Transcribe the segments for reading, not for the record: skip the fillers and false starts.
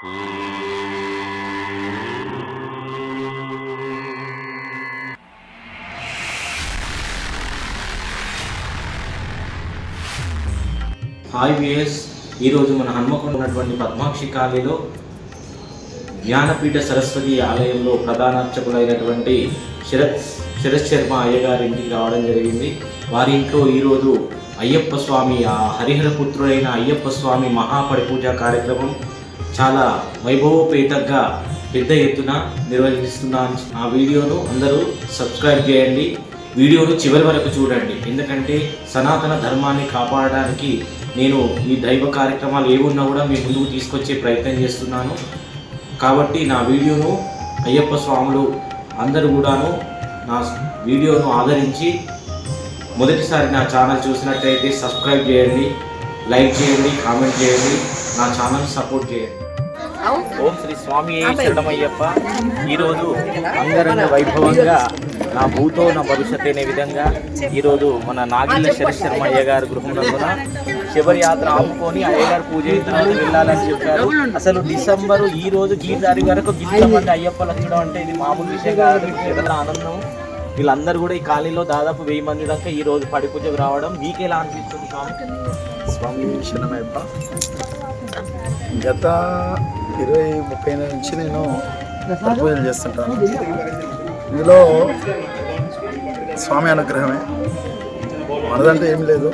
Hi viewers, ఈరోజు మన హన్మకొండ ఉన్నటువంటి పద్మాక్షి కాలనీలో జ్ఞానపీఠ సరస్వతి ఆలయంలో ప్రధాన అర్చకులైనటువంటి శరత్ శర్మ అయ్యగారి ఇంటికి రావడం జరిగింది. వారి ఇంట్లో ఈరోజు అయ్యప్ప స్వామి, ఆ హరిహర పుత్రుడైన అయ్యప్ప స్వామి మహాపడి పూజ కార్యక్రమం చాలా వైభవోపేతంగా పెద్ద ఎత్తున నిర్వహిస్తున్నాను. ఆ వీడియోను అందరూ సబ్స్క్రైబ్ చేయండి, వీడియోను చివరి వరకు చూడండి. ఎందుకంటే సనాతన ధర్మాన్ని కాపాడడానికి నేను ఈ దైవ కార్యక్రమాలు ఏమున్నా కూడా మీ ముందుకు తీసుకొచ్చే ప్రయత్నం చేస్తున్నాను. కాబట్టి నా వీడియోను అయ్యప్ప స్వాములు అందరూ కూడాను నా వీడియోను ఆదరించి మొదటిసారి నా ఛానల్ చూసినట్టయితే సబ్స్క్రైబ్ చేయండి, లైక్ చేయండి, కామెంట్ చేయండి, నా ఛానల్ సపోర్ట్ చేయండి. ఓం శ్రీ స్వామి శరణమయ్యప్ప. ఈరోజు అంగరంగ వైభవంగా నా భూతో నా భవిష్యత్ అనే విధంగా ఈరోజు మన నాగిళ్ళ శరత్ శర్మ అయ్యగారు గృహంలో శబరియాత్ర ఆపుకొని అయ్యగారు పూజ అయిన తర్వాత వెళ్ళాలని చెప్పారు. అసలు డిసెంబరు ఈ రోజు గీతారి వరకు గింతమంది అయ్యప్పలు వచ్చడం అంటే ఇది మామూలు విషయం కాదు. ఎంత ఆనందం. వీళ్ళందరూ కూడా ఈ కాలనీలో దాదాపు 1000 మంది దాకా ఈ రోజు పడి పూజకు రావడం మీకు ఎలా అనిపిస్తుంది స్వామి శరణమయ్యప్ప. గత 20-30 నుంచి నేను పూజలు చేస్తుంటాను. ఇందులో స్వామి అనుగ్రహమే, మనదంటే ఏం లేదు.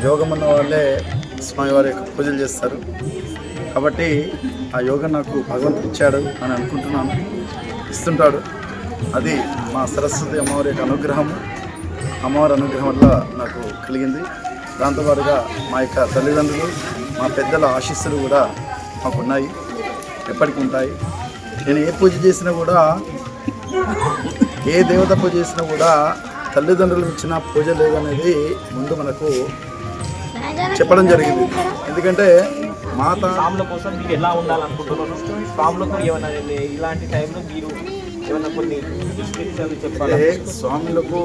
యోగం ఉన్న వాళ్ళే స్వామివారి యొక్క పూజలు చేస్తారు. కాబట్టి ఆ యోగం నాకు భగవంతుడు ఇచ్చాడు అని అనుకుంటున్నాను, ఇస్తుంటాడు. అది మా సరస్వతి అమ్మవారి యొక్క అనుగ్రహం, అమ్మవారి అనుగ్రహం వల్ల నాకు కలిగింది. దాంతోపాటుగా మా యొక్క తల్లిదండ్రులు, మా పెద్దల ఆశీస్సులు కూడా మాకు ఉన్నాయి, ఎప్పటికీ ఉంటాయి. నేను ఏ పూజ చేసినా కూడా, ఏ దేవత పూజ చేసినా కూడా తల్లిదండ్రులు ఇచ్చిన పూజ లేదనేది ముందు మనకు చెప్పడం జరిగింది. ఎందుకంటే మాత స్వాముల కోసం మీరు ఎలా ఉండాలనుకుంటున్నాను, స్వాములకు ఏమన్నా ఇలాంటి టైంలో మీరు ఏమన్నా కొన్ని చెప్పాలి. స్వాములకు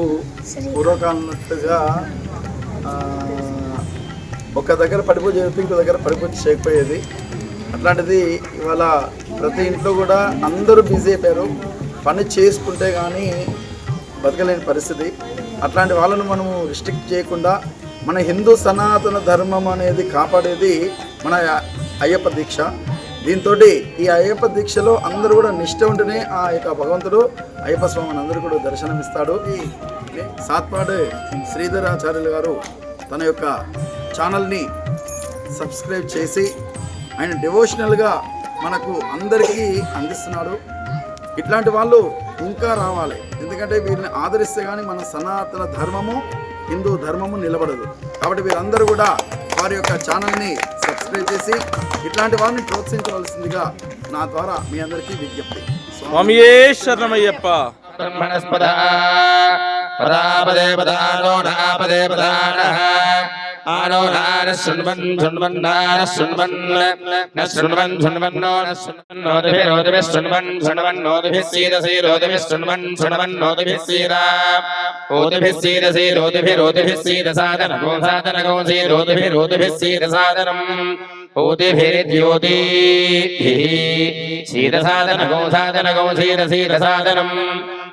పూర్వకాలన్నట్టుగా ఒక దగ్గర పడిపూజ చేస్తే ఇంకో దగ్గర పడిపూజ చేయకపోయేది. అట్లాంటిది ఇవాళ ప్రతి ఇంట్లో కూడా అందరూ బిజీ అయిపోయారు. పని చేసుకుంటే కానీ బతకలేని పరిస్థితి. అట్లాంటి వాళ్ళను మనము రిస్ట్రిక్ట్ చేయకుండా మన హిందూ సనాతన ధర్మం అనేది కాపాడేది మన అయ్యప్ప దీక్ష. దీంతో ఈ అయ్యప్ప దీక్షలో అందరూ కూడా నిష్ఠ ఉంటేనే ఆ యొక్క భగవంతుడు అయ్యప్ప స్వామిని అందరూ కూడా దర్శనమిస్తాడు. ఈ సాత్పాడు శ్రీధరాచార్యులు గారు తన యొక్క ఛానల్ని సబ్స్క్రైబ్ చేసి ఆయన డివోషనల్గా మనకు అందరికీ అందిస్తున్నాడు. ఇట్లాంటి వాళ్ళు ఇంకా రావాలి. ఎందుకంటే వీరిని ఆదరిస్తే కానీ మన సనాతన ధర్మము, హిందూ ధర్మము నిలబడదు. కాబట్టి వీరందరూ కూడా వారి యొక్క ఛానల్ని సబ్స్క్రైబ్ చేసి ఇట్లాంటి వారిని ప్రోత్సహించవలసిందిగా నా ద్వారా మీ అందరికీ విజ్ఞప్తి. స్వామి శరణమయ్యప్ప. आनो नार सुन्वन् सुन्वन् नार सुन्वन् न सुन्वन् सुन्वन् नो न सुन्वन् नोदिभिः रोदिभिः सुन्वन् सुन्वन् नोदिभिः सीदसि रोदिभिः सुन्वन् सुन्वन् नोदिभिः सीदा ओदिभिः सीदसि रोदिभिः रोदिभिः सीदसादनगो सादनगो सी रोदिभिः रोदिभिः सीदसादनम् ओदिभिर्द्योतिभिः सीदसादनगो सादनगो सीदसीदसादनम्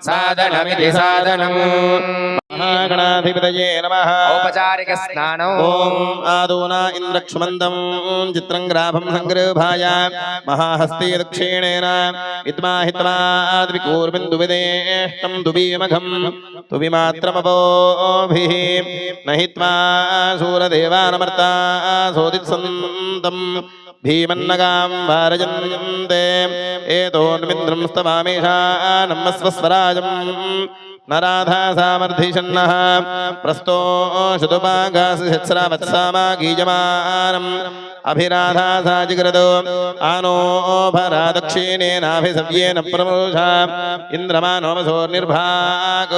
सादनमिति सादनम्. महागणाधिपतये नमः. औपचारिक स्नानम्. ओम आदोना इंद्रक्षमन्दं चित्रं ग्राभं संगृभाय महाहस्ते दक्षिणेन विद्माहित्वाद्विकूर्बिन्दुविदेष्टं दुबीमघं तुबिमात्रमपोभिः नहित्वा सूरदेवानमर्ता सोदित्सन्तं भीमन्नगां वारजन्ते एतोन्मिन्द्रं स्तवामेषानमस्वस्वराजम् नराधा सामर्धिषन्नः प्रस्तो शुतुपागासहस्रावत्सामा गीजमानम् अभिराधा साजिग्रदो आनो भरा दक्षिणेनाभिसव्येन प्रमुषा इन्द्रमानोमसोर्निर्भाग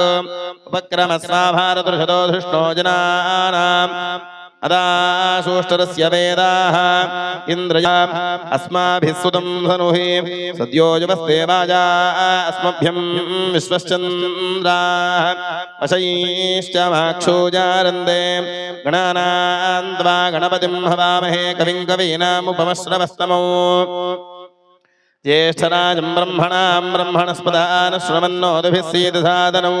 उपक्रमस्वाभारतृषतो धृष्णो जनानाम् अदाशोष्टरस्य वेदाः इन्द्रया अस्माभिः सुतं धनुहि सद्यो जवस्ते वाजा अस्मभ्यं विश्वश्चन्द्राः वशैश्च माक्षोजारन्दे गणानां त्वा गणपतिं हवामहे कविं कवीनामुपमश्रवस्तमौ ज्येष्ठराजं ब्रह्मणां ब्रह्मणस्पदान श्रवन्नोतिभिः सीदसादनौ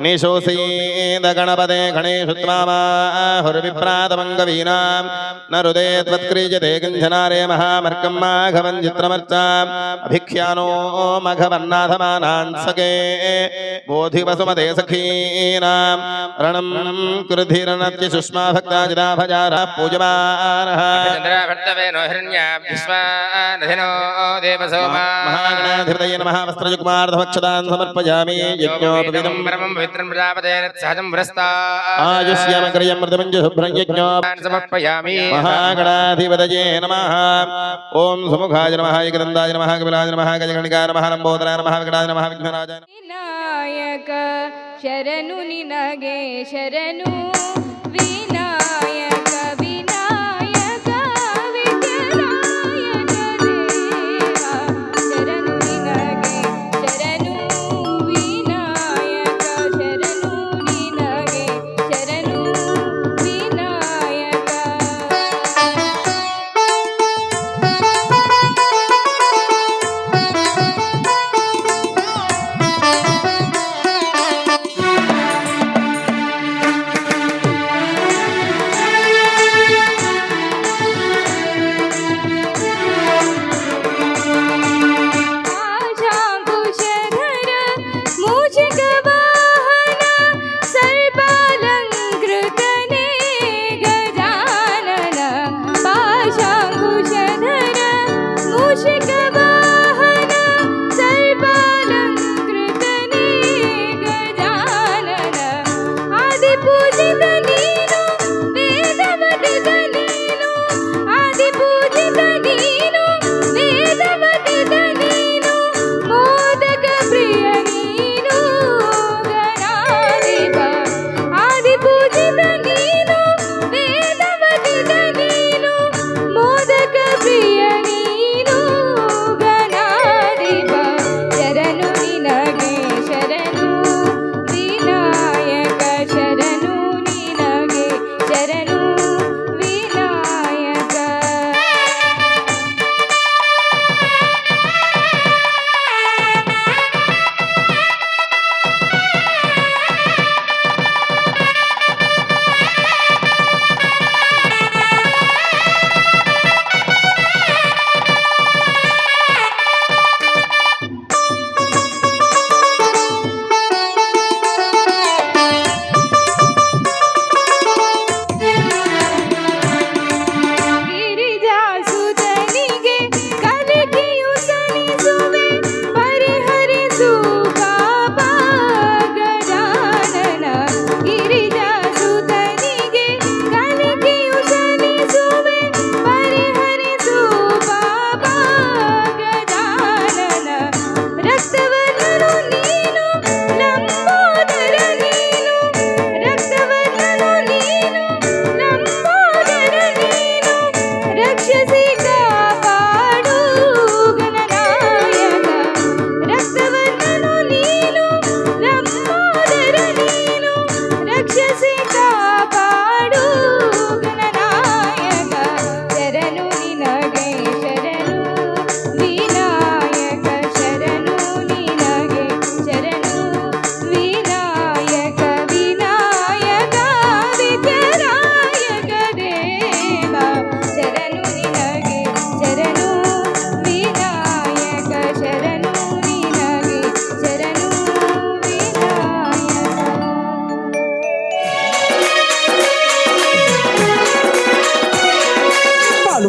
निशोऽसीद गणपते गणेषु त्वामाहुर्विप्रातमङ्गवीनां न हृदे त्वत्क्रियते किञ्चनारे महामर्कं माघवं चित्रमर्चाम् अभिख्यानो मघवन्नाथमानान् सखे बोधिवसुमते सखीनां रणं कृधिरनत्य सुष्मा भक्ताजिदाभजारः पूजमानः चन्द्राभर्तवेनो हिरण्याभ्युष्मानधिनो देवसोमा महागणाधिपतये नमः वस्त्रयुग्मार्धभक्षदान् समर्पयामि यज्ञोपवीतं परमं पवित्रं प्रजापतेन सहजं पुरस्ता आयुष्यामग्रयं मृतमञ्जुशुभ्रं यज्ञो समर्पयामि महागणाधिपतये नमः ओं सुमुखाय नमः एकदन्ताय नमः कपिलाय नमः गजगणिकाय नमः लंबोदराय नमः विकटाय नमः विघ्नराजाय नमः ವಿನಾಯಕ ಶರಣು ನಿನಗೆ ಶರಣು ವಿನಾಯಕ ವಿನಾಯಕ ವಿಘ್ನನಾಯಕ ದೇವ ಶರಣು ನಿನಗೆ ಶರಣು ವಿನಾಯಕ ಶರಣು ನಿನಗೆ ಶರಣು ವಿನಾಯಕ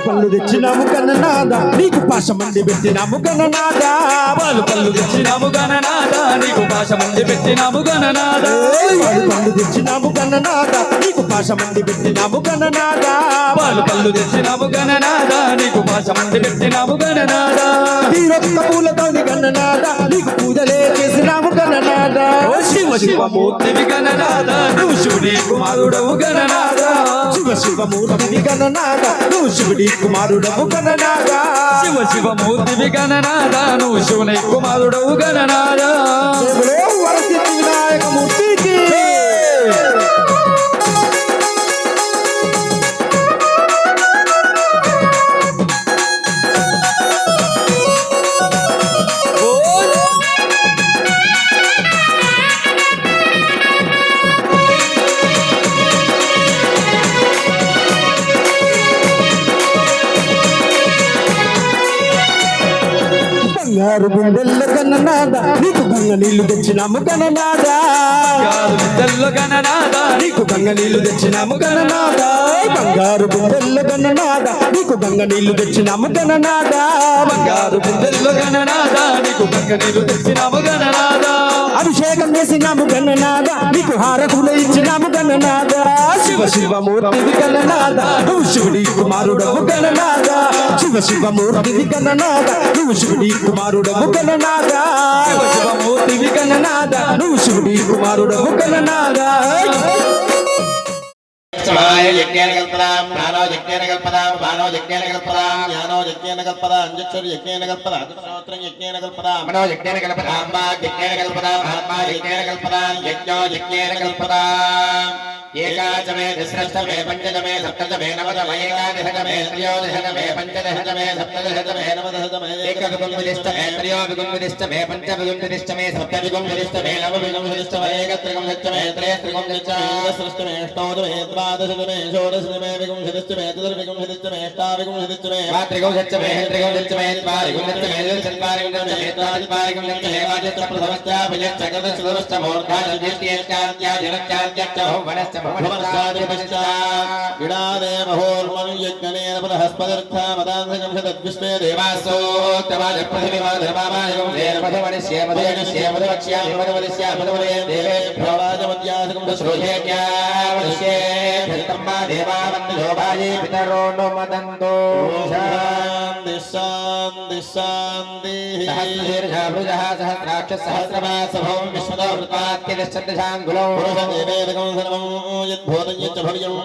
పళ్ళు తెచ్చినాము గణనాద నీకు పాశ మంది పెట్టినాము గణనాద పళ్ళు తెచ్చినాము గణనాద నీకు పాశ మంది పెట్టినాము గణనాద పళ్ళు తెచ్చినాము గణనాద నీకు పాశ మంది పెట్టినాము గణనాద పళ్ళు తెచ్చినాము గణనాద నీకు పాశ మంది పెట్టినాము గణనాద తీరొక్క పూలతోని గణనాద నీకు పూజలే చేసినాము గణనాద శివ శివమూర్తివి గణనాథ నువ్వు శివుడి కుమారుడవు గణనాథ శివ శివమూర్తివి గణనాథ నువ్వు శివుడి కుమారుడవు గణనాథ శివ శివమూర్తివి గణనాథ నువ్వు శివుని కుమారుడవు గణనాథ వరసిద్ధి వినాయక మూర్తికి బంగారు గుండెల్ల గణనాథ నీకు గంగ నీళ్లు తెచ్చినాము గణనాథ తెల్ల గణనాథ నీకు గంగ నీళ్లు తెచ్చినాము గణనాథ బంగారు గుండెల్ల గణనాథ నీకు గంగ నీళ్లు తెచ్చినాము గణనాథ బంగారు బుద్ధెల్ల గణనాథ నీకు గంగ నీళ్ళు తెచ్చినాము గణనాథ అభిషేకం చేసినాము గణనాథ నీకు హారతులు ఇచ్చినాము గణనాథ శివ శివమూర్తివి గణనాథ నువ్వు శివుడి కుమారుడవు గణనాథ శివ శివమూర్తివి గణనాథ నువ్వు శివుడి కుమారుడవు గణనాథ శివ శివమూర్తివి గణనాథ నువ్వు శివుడి కుమారుడవు గణనాథ యజ్ఞేన కల్పదాం ప్రాణో యజ్ఞేన కల్పదాం బాణో యజ్ఞేన కల్పదాం జ్ఞానో యజ్ఞేన కల్పదాం అంజక్షరు యజ్ఞేన కల్పదాం శ్రోత్రం యజ్ఞేన కల్పదాం మనో యజ్ఞేన కల్పదాం వాక్ యజ్ఞేన కల్పదాం ఆత్మా యజ్ఞేన కల్పదాం యజ్ఞో యజ్ఞేన కల్పదాం ఏకాదశమే శ్రేష్టమే పంచదమే సప్తదమే నవదమే ఏకాదశమే త్రయోదశమే పంచదశమే సప్తదశమే నవదశమే ఏకవిగుంవిదిష్టమే త్రయోవిగుంవిదిష్టమే పంచవిగుంవిదిష్టమే సప్తవిగుంవిదిష్టమే నవవిగుంవిదిష్టమే ఏకత్రిగుంవిదిష్టమే త్రయత్రిగుంవిదిష్టమే సృష్టమే అష్టోదమే ద్వాదశమే షోడశమే విగుంవిదిష్టమే చతుర్విగుంవిదిష్టమే అష్టావిగుంవిదిష్టమే మాత్రిగుంవిదిష్టమే త్రిగుంవిదిష్టమే ద్వారిగుంవిదిష్టమే చత్వారిగుంవిదిష్టమే త్రాదిపారిగుంవిదిష్టమే వాజస్త ప్రథమస్య విజయచక్ర చతురస్త మూర్ధా జ్యేష్ఠ్యాత్యా జనత్యాత్యచ్చ భువనస్య విడాదే మహోర్మనుయజ్ఞనేన బృహస్పతిర్థమదాంశం తద్విష్ణే దేవాసోత్తమాజ ప్రతిమాధర్మామాయగం దేవమనిష్యే మధుయనిష్యే మధువక్ష్యామి మధువనిష్యే మధువనే దేవేభ్యో వాజమద్యాసకం శ్రోయేజ్ఞావనిష్యే భిత్తమ్మా దేవావన్నోభాయే పితరో నో మదంతో శాంతి శాంతి శాంతి సహస్రశీర్షా భుజః సహస్రాక్ష సహస్రమాసభం విశ్వతో వృత్తాత్యదిశ్చందశాంగులో పురుషదేవేదకం సర్వం యద్భూతం యచ్చ భవ్యం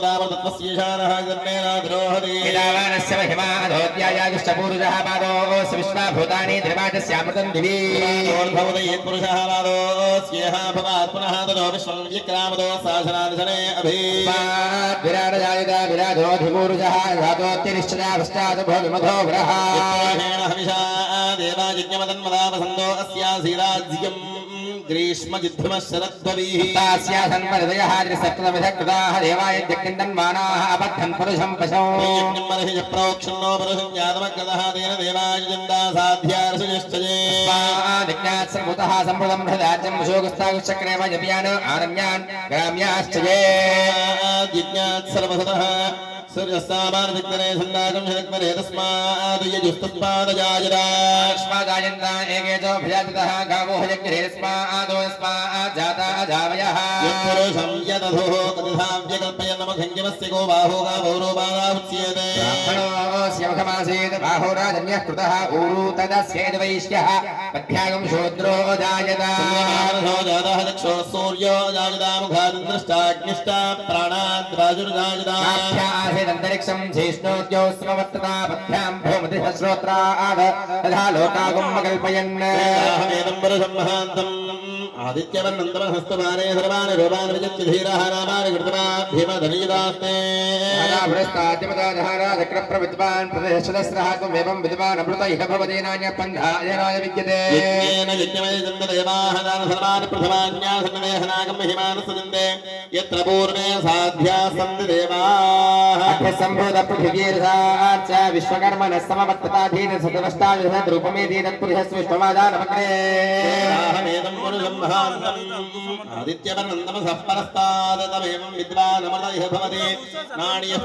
దావతత్వస్యేషానః జన్మేనాద్రోహతి విదావానస్య మహిమా అధోత్యాయాగిష్టపూరుషः పాదోऽस्य విశ్వాభూతాని త్రివాచస్యామృతం దివి ఓర్ధవదయేత్ పురుషः పాదోऽస్యేహ భవాత్ పునః తదో విశ్వం విక్రామదో శాసనాదిశనే అభి విరాడజాయుధ విరాధోధిపూరుషः ధాతోత్యనిశ్చదా పశ్చాత్ భోగిమధో వ్రహ హవిషా దేవాయజ్ఞమదన్మదావసందో అస్యాసీరాజ్యం గ్రీష్మజిద్ధిమశరద్వీః తాస్యాసన్మహృదయః త్రిసప్తమిధకృతాః దేవాయజ్ఞకిందన్మానాః అబద్ధన్ పురుషం పశౌ యజ్ఞం మర్హిష ప్రోక్షన్నో పురుషం జాతమగ్రతః తేన దేవాయజందా సాధ్యార్షయశ్చయే స్వాదిజ్ఞాత్ సర్వతః సంప్రదం హృదాజ్యం శోకస్తాగుశ్చక్రేవ జప్యాన్ ఆరమ్యాన్ గ్రామ్యాశ్చయే జిజ్ఞాత్ సర్వతః సూర్యస్తామానదిక్తనే సందాగం శక్తనే తస్మాద్ యజుస్తస్మాదజాయదాస్మాదాయంత ఏకేజో భజాతః గావో యజ్ఞేస్మాదో యస్మాద్ జాతా జావయః యత్పురుషం యదధోః తథావ్యకల్పయన్ నమః గో బాహో గావో బాలాఉచ్యతే బ్రాహ్మణోస్య ముఖమాసీత్ బాహోరాజన్యః కృతః ఊరు తదస్యేద వైశ్యః పద్భ్యాగం శూద్రో జాయత మానసో జాతః చక్షో సూర్యో జాయతా ముఖాదింద్రష్టాగ్నిష్టా ప్రాణాద్వాజుర్జాయతా ంతరిక్షం జ్యేష్ఠోద్యోస్మవర్తతా పద్భ్యాం భూమతిః శ్రోత్రాద్ తథా లోకాగుం కల్పయన్ ఆదిత్యవర్ణంతమహస్తమానే సర్వాణి రూపాని విజత్య ధీరః నామాని కృతమాభ్యమధనీయదాస్తే చక్రప్రవిద్వాన్ ప్రతిశతస్రః త్వమేవం విద్వాన్ అమృత ఇహ భవదేనాన్య పంధాయనాయ విద్యతే యజ్ఞేన యజ్ఞమేజంత దేవాః దాన సర్వాణి ప్రథమాజ్ఞాసన్నదేహనాగం మహిమానసజంతే యత్ర పూర్ణే సాధ్యా సంతి దేవాః అభ్యసంభూత పృథివీర్షాచ విశ్వకర్మణః సమవర్తతాధీన సతవష్టావిధ రూపమేధి తత్పురుషస్ విశ్వమాదానవక్రే అహమేదం పురుషం మహాంతం ఆదిత్యవర్ణంతమసః పరస్తాదతమేవం విద్వానమృత ఇహ భవతి నాణ్యః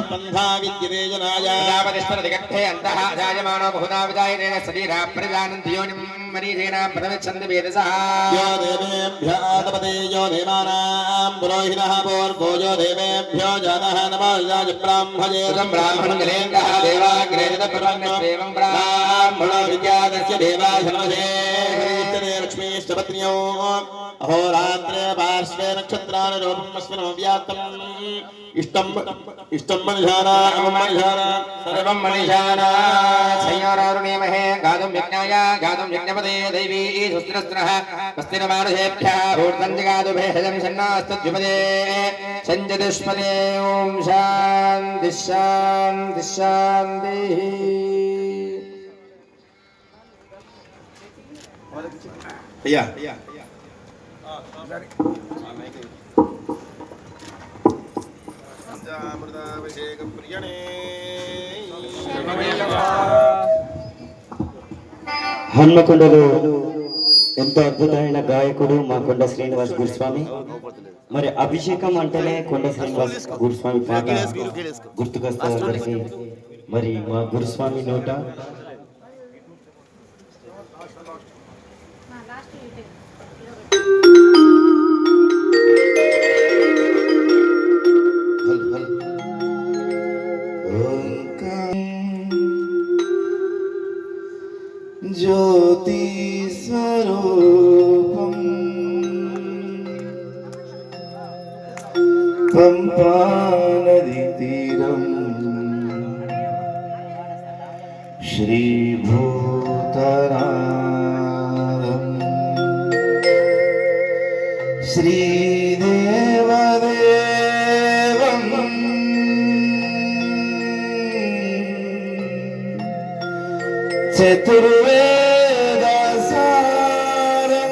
పంథా విద్యతే జనాయ యావదిష్పరదిగర్థే అంతః జాయమానో బహుధా విదాయనేన శరీరా ప్రజానంతి యోనిం మరీచేన ప్రథమచ్ఛంది వేదసః యో దేవేభ్యో ఆదపతే యో దేవానాం పురోహితః పూర్వో యో దేవేభ్యో జాతః నమో యాజ బ్రాహ్మణే బ్రాహ్మణం జనేంద్రః దేవాగ్రేత परमस्वेवं ब्राह्मणो विद्यादस्य देवाधनमसे लक्ष्मीष्टपत्न्यो अहोरात्रे पार्श्वे नक्षत्राणि रूपम् अस्मिन् व्याप्तम् इष्टं मनिषाना सर्वं मनीषाना संयोरारुणीमहे गातुं यज्ञाय गातुं यज्ञपदे दैवी सुस्त्रस्त्रः स्वस्तिरमानुषेभ्यः ऊर्ध्वं जगातु भेषजं षण्णास्तद्विपदे सञ्जतिष्पदे ॐ शान्ति शान्ति शान्तिः अय्या హన్మకొండలో ఎంతో అద్భుతమైన గాయకుడు మా కొండ శ్రీనివాస్ గురుస్వామి. మరి అభిషేకం అంటేనే కొండ శ్రీనివాస్ గురుస్వామి పాట గుర్తుకొస్తారు అందరికీ. మరి మా గురుస్వామి నోట ज्योति स्वरूपम पंपा नदी तीरम श्री भूतनारम श्रीदेवदेवम चतुर्वेदसारं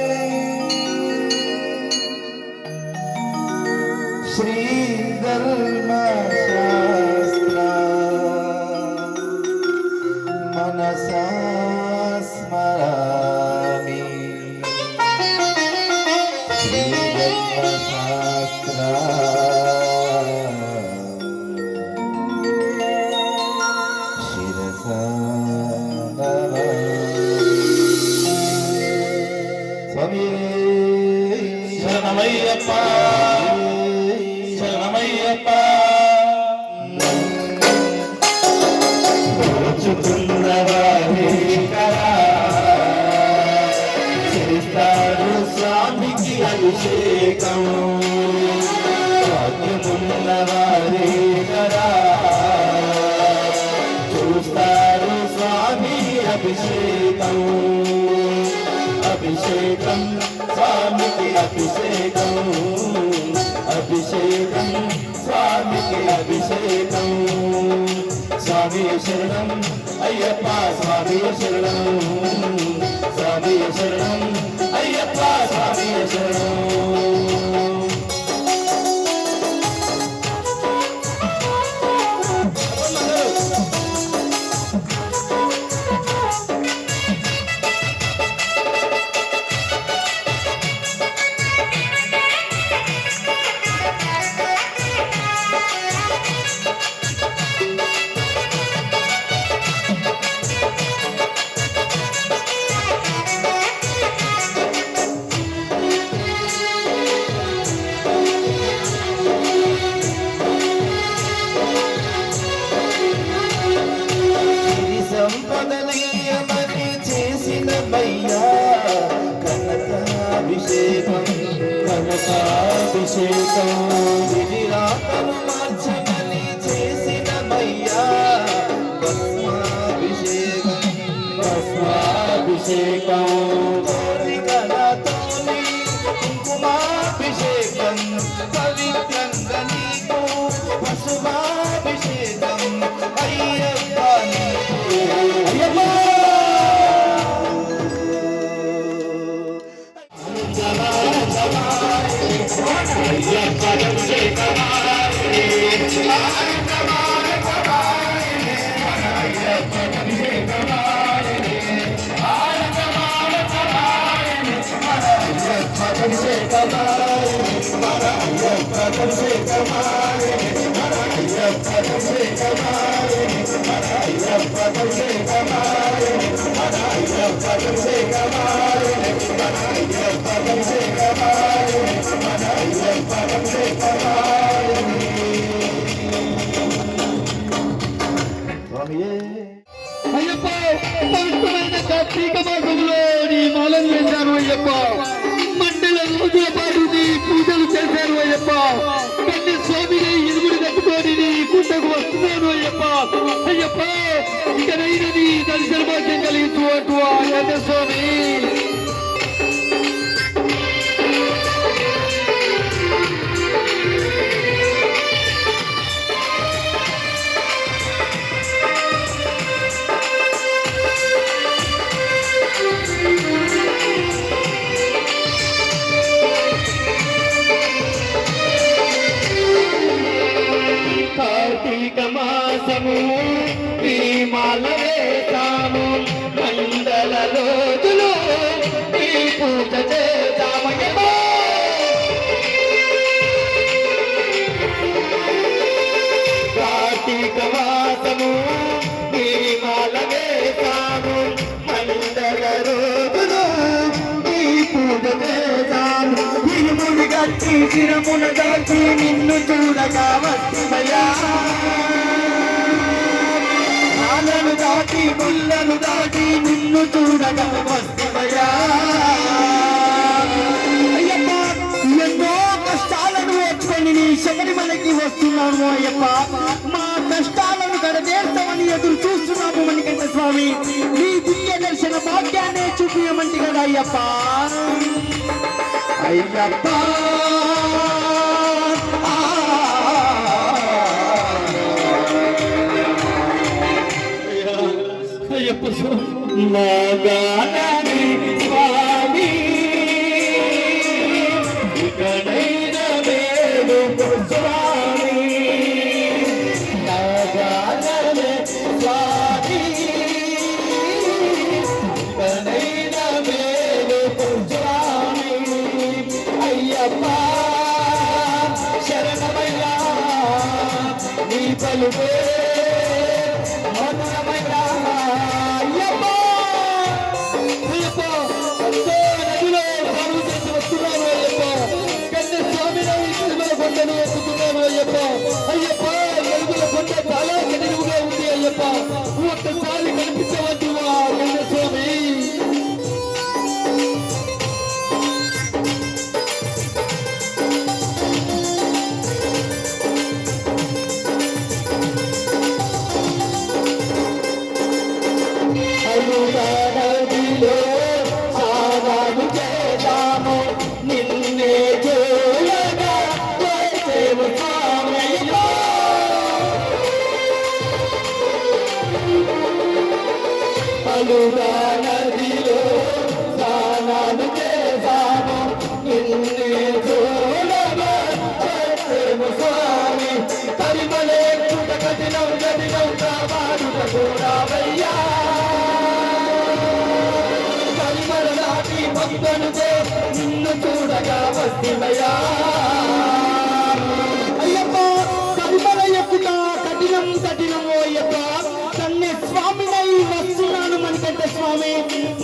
श्रीधर्मशास्त्र मनसा स्मरामि श्रीधर्मशास्त्र शिरसा శరణమయ్యప్ప శరణమయ్యప్ప చేస్తాడు స్వామికి అభిషేకం భాగ్యమున్నవారే కదా చూస్తారు స్వామి అభిషేకం అభిషేకం స్వామికి అభిషేకం అభిషేకం స్వామికి అభిషేకం స్వామి శరణం అయ్యప్ప స్వామి శరణం స్వామి శరణం అయ్యప్ప స్వామి శరణం సంపదనీయమని చేసిన మయ్యా కనకాభిషేకం కనకాభిషేకం విధిరాతను మార్చమని చేసిన మయ్యా భస్మాభిషేకం భస్మాభిషేకం కోరికలతోని కుంకుమాభిషేకం పవిత్రంగా నీకు పశుమాభిషేకం అయ్యప్ప స్వామియే అయ్యప్ప పవిత్రమైన కార్తీక మాసంలో నీ మాలను వేశాను అయ్యప్ప. మండల రోజుల పాటు నీ పూజలు చేశాను అయ్యప్ప. కన్య స్వామిని ఇరుముడు కట్టుకొని నీ కుంటకు వస్తున్నాను అయ్యప్ప. అయ్యప్ప ఇకనైనా నీ దర్శన భాగ్యం కలిగించు అంటూ ఆ కన్య స్వామి. కార్తీక మాసము ఈ మాల వేసాము, మండల రోజులు ఈ పూజ చేసామయ్యప్ప. కార్తీక మాసము ఈ మాల వేసాము, మండల రోజులు ఈ పూజ చేసాము. ఇరుముడి గట్టి శిరమున దాచి నిన్ను చూడగా వస్తుమయ్యా. నాలను దాటి ముళ్ళను దాటి నిన్ను చూడగా వస్తుమయ్యా. అయ్యప్ప ఎన్నో కష్టాలను ఓర్చుకొని నీ శబరిమలకి వస్తున్నాము అయ్యప్ప. మా కష్టాలను కడదేస్తామని ఎదురు చూస్తున్నాము మణికంఠ స్వామి. నీ దివ్య దర్శన భాగ్యాన్ని చూపించమంటే కదా అయ్యప్ప. అయ్యప్ప అయ్యప్ప స్వామి నాగానని స్వామి ఇకనైన వేడుకో స్వామి. నాగానని స్వామి ఇకనైన వేడుకో స్వామి. అయ్యప్ప శరణమయ్యా నీ పలుకే మధురమయ్యా. అయ్యప్ప అయ్యప్ప అంతే నదిలో పరుగు చేసి వస్తున్నాను అయ్యప్ప. కన్య స్వామిని తిరుమల కొండను ఎక్కుతున్నాను అయ్యప్ప. అయ్యప్ప వెలుగుల కొండ చాలా కఠినముగా ఉంది అయ్యప్ప. ఒక్కసారి కనిపించవద్దు ఆ కన్య స్వామి. నదిలో సాగాలు చేద్దాము, నిన్నే చూడగా వచ్చేము స్వామయ్య. అలుగా నదిలో స్నానాలు చేద్దాము, నిన్నే చూడగా వచ్చేము స్వామి. పరిమళే చూడ కఠినం గదినం కావాడుట చూడవయ్యా. భక్తునితో నిన్ను చూడగా వస్తుమయ్యా. అయ్యప్ప పరిమళ ఎక్కుట కఠినం కఠినం అయ్యప్ప. కన్య స్వామినై వస్తున్నాను మణికంఠ స్వామి.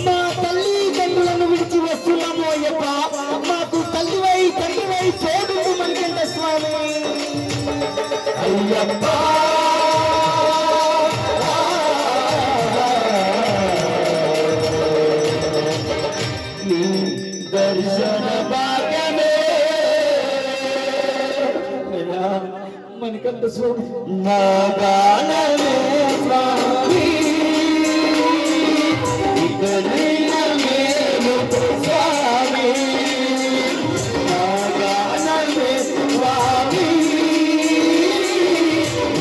మా తల్లి తండ్రులను విడిచి వస్తున్నాము అయ్యప్ప. మాకు తల్లివై తండ్రివై చూడు మణికంఠ స్వామి. అయ్యప్ప దర్శన భాగ్యమే మణికంఠ స్వామి. నాగానమే స్వామి ఇకనైన మేలుకో స్వామి. నాగానమే స్వామి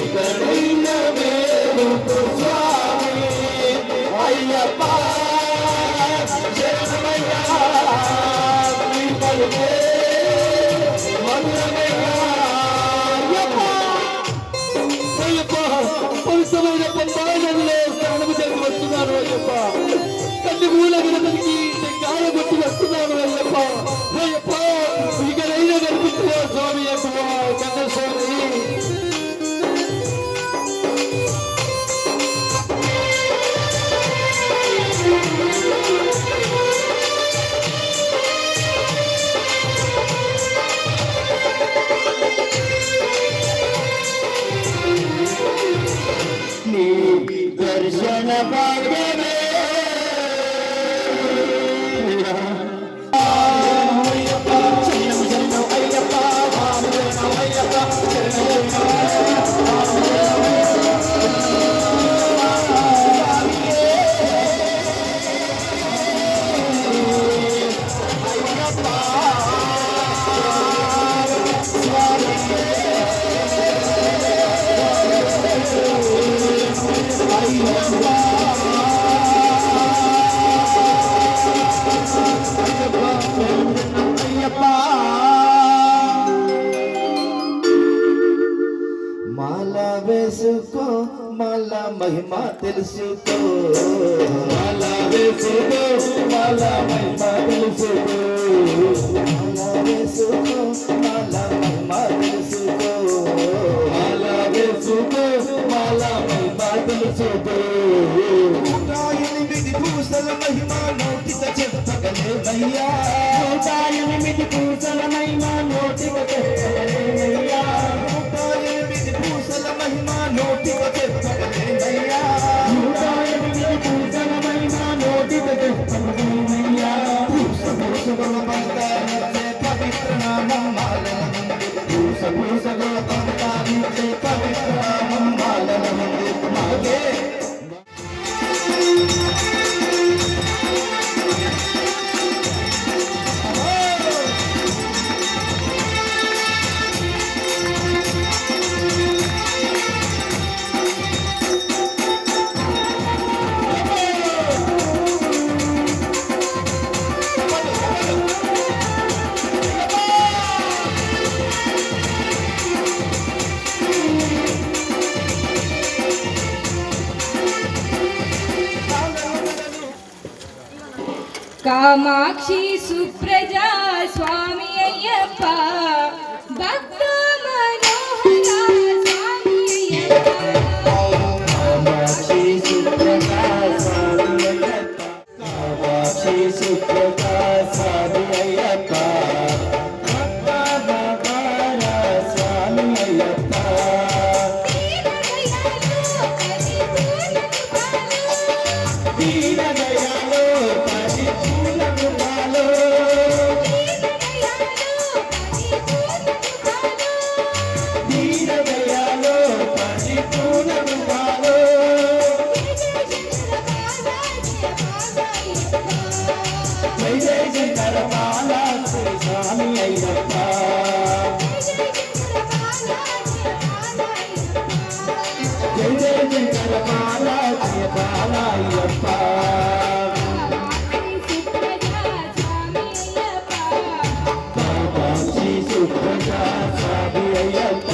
ఇకనైన మేలుకో స్వామి. అయ్యప్ప శరణమయ్యా నీ పలుకే మధురమయ్యా. అయ్యప్ప పవిత్రమైన పంపాయనంలో స్నానము చేసి వస్తున్నాను అయ్యప్ప. కన్ను మూల వినపడికి గాయగొట్టి వస్తున్నాను అయ్యప్ప. అయ్యప్ప ఇకనైనా కనిపిస్తున్నా స్వామి అయ్యప్ప కన్న స్వామి. నీ దర్శన దర్శన భాగ్యమే మాల వేసుకో మాల మహిమ తెలుసుకో మాల వేసుకో మాల మహిమ తెలుసుకో మాల వేసుకో మాల మహిమ తెలుసుకో మాల వేసుకో మాల మహిమ తెలుసుకో 108 పూసల మహిమ నోటిక చెప్పగలేవయ్యా 108 పూసల మహిమ నోటిక చెప్పగలేవయ్యా 108 పూసల మహిమ నోటిక చెప్పగలేవయ్యా 108 పూసల మహిమ నోటిక చెప్పగలేవయ్యా పూసల బంగారించే పవిత్ర నామం మాలనముంది పూసల బంగారించే పవిత్ర నామం మాలనముంది మాగే కామాక్షి సుప్రజా స్వామి అయ్యప్ప భక్త మనోహర స్వామి అయ్యప్ప కామాక్షి సుప్రజా స్వామి అయ్యప్ప కామాక్షి సుప్రజా స్వామి అయ్యప్ప భక్త మనోహర స్వామి అయ్యప్ప దీన దయాళు పరిపూర్ణ కృపాలు దీన దయాళు పరిపూర్ణ కృపాలు జై జై శంకర బాల శ్రీ స్వామి అయ్యప్ప జై జై శంకర బాల శ్రీ బాల అయ్యప్ప కామాక్షి సుప్రజా స్వామి అయ్యప్ప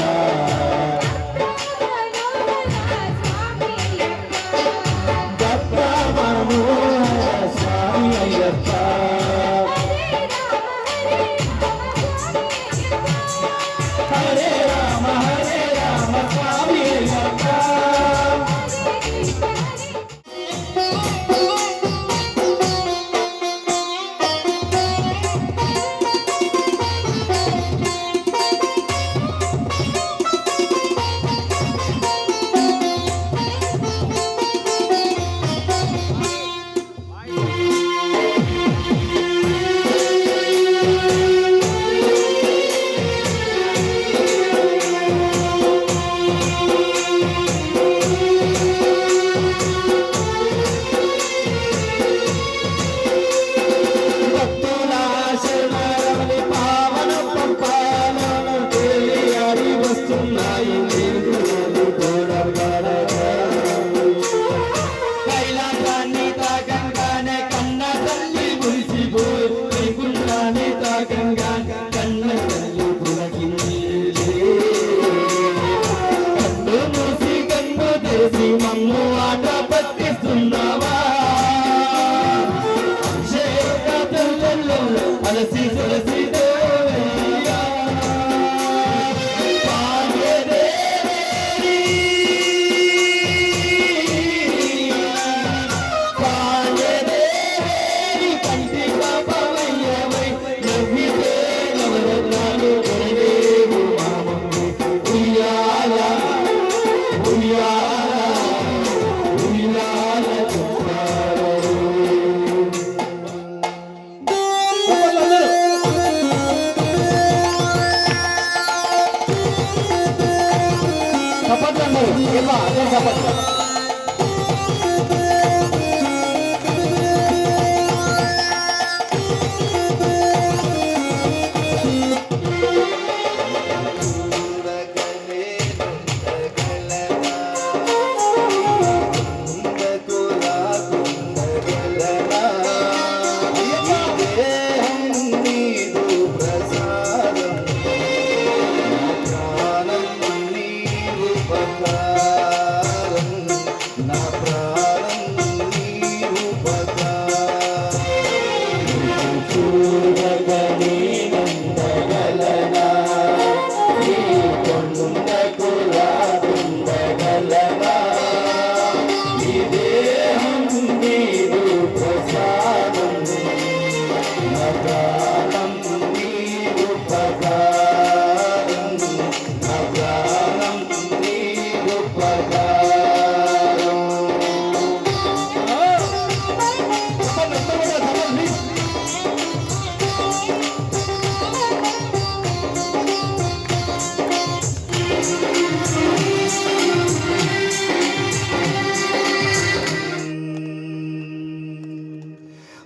భక్త మనోహర స్వామి అయ్యప్ప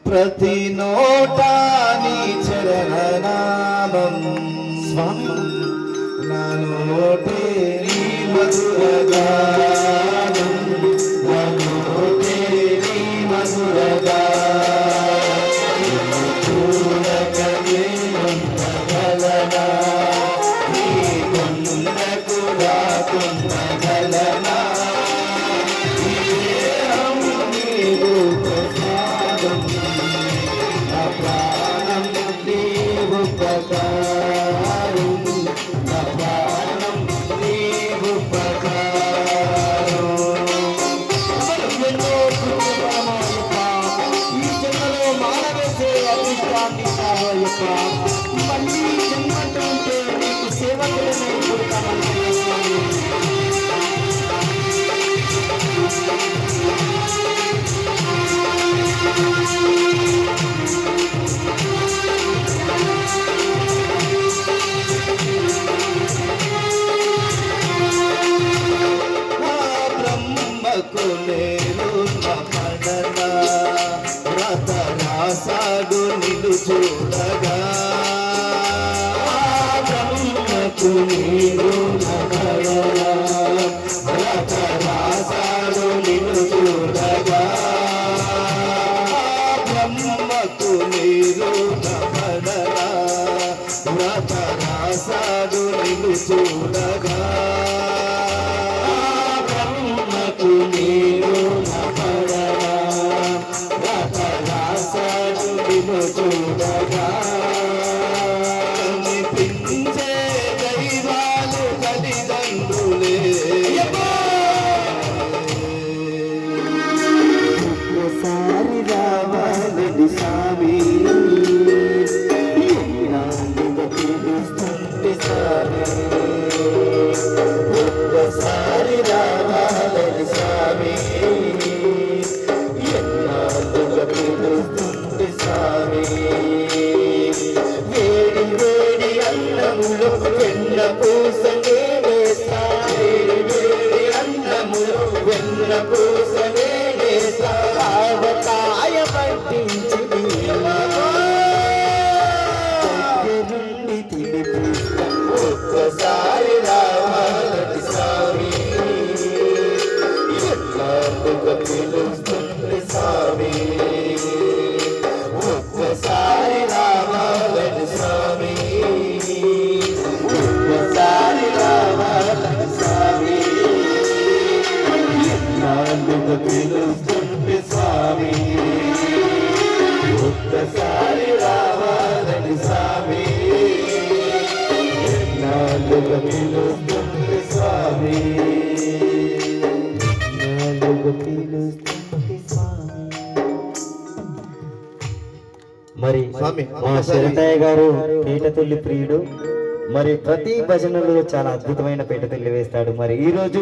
ప్రతి నోటాని చరణనామం స్వామి నా నోటే నీ మధురగానం నా నోటే నీ మధురగానం చూడకనే ఉండగలనా నీ కొండకు రాకుండగలనా మళ్ళీ జన్మంటుంటే నీకు సేవకులనే బ్రహ్మకు నేను నమడనా రత రాసాడు నిన్ను చూడగా బ్రహ్మకు నేను నమడనా రత రాసాడు నిన్ను చూడగా బ్రహ్మకు నేను నమడనా రత రాసాడు నిన్ను చూడగా బ్రహ్మకు నేను నమడనా రత రాసాడు నిన్ను చూడగా కనిపించే దైవాలు తల్లిదండ్రులే ఒక్కసారి రావాలని స్వామి నాలుగ పిలుస్తుంటే స్వామి ఒక్కసారి రావాలని స్వామి ఎన్నాళ్ళుగా పిలుస్తుంటే స్వామి వేడి వేడి అన్నములో వెన్న పూసనే వేస్తా వేడి వేడి అన్నములో వెన్న పూసనే వేస్తా ఆవకాయ పట్టించి దగ్గరుండి తినిపిస్తా ఒక్కసారి రావాలని స్వామి ఎన్నాళ్ళుగా పిలుస్తుంది స్వామి ఒక్కసారి రావాలని స్వామి ఒక్కసారి రావాలని స్వామి ఎన్నాళ్ళుగా పిలుస్తుంది స్వామి ఒక్కసారి రావాలని స్వామి ఎన్నాళ్ళుగా పిలుస్తుంది స్వామి ఎన్నాళ్ళుగా పిలుస్తుంది స్వామి. మరి మా శరతయ్య గారు పీటతుల్లి ప్రియుడు. మరి ప్రతి భజనలో చాలా అద్భుతమైన పీటతుల్లి వేస్తాడు. మరి ఈ రోజు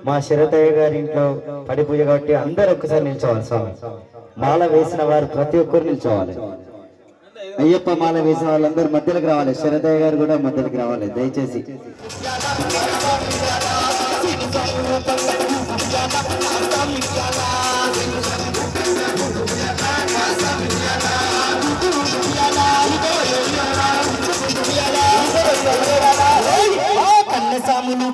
మా శరతయ్య గారి ఇంట్లో పడి పూజ కాబట్టి అందరూ ఒక్కసారి నిల్చోవాలి. స్వామి మాల వేసిన వారు ప్రతి ఒక్కరు నిల్చోవాలి. అయ్యప్ప మాల వేసిన వాళ్ళందరూ మధ్యలోకి రావాలి. శరతయ్య గారు కూడా మధ్యలోకి రావాలి దయచేసి. కన్నసాములు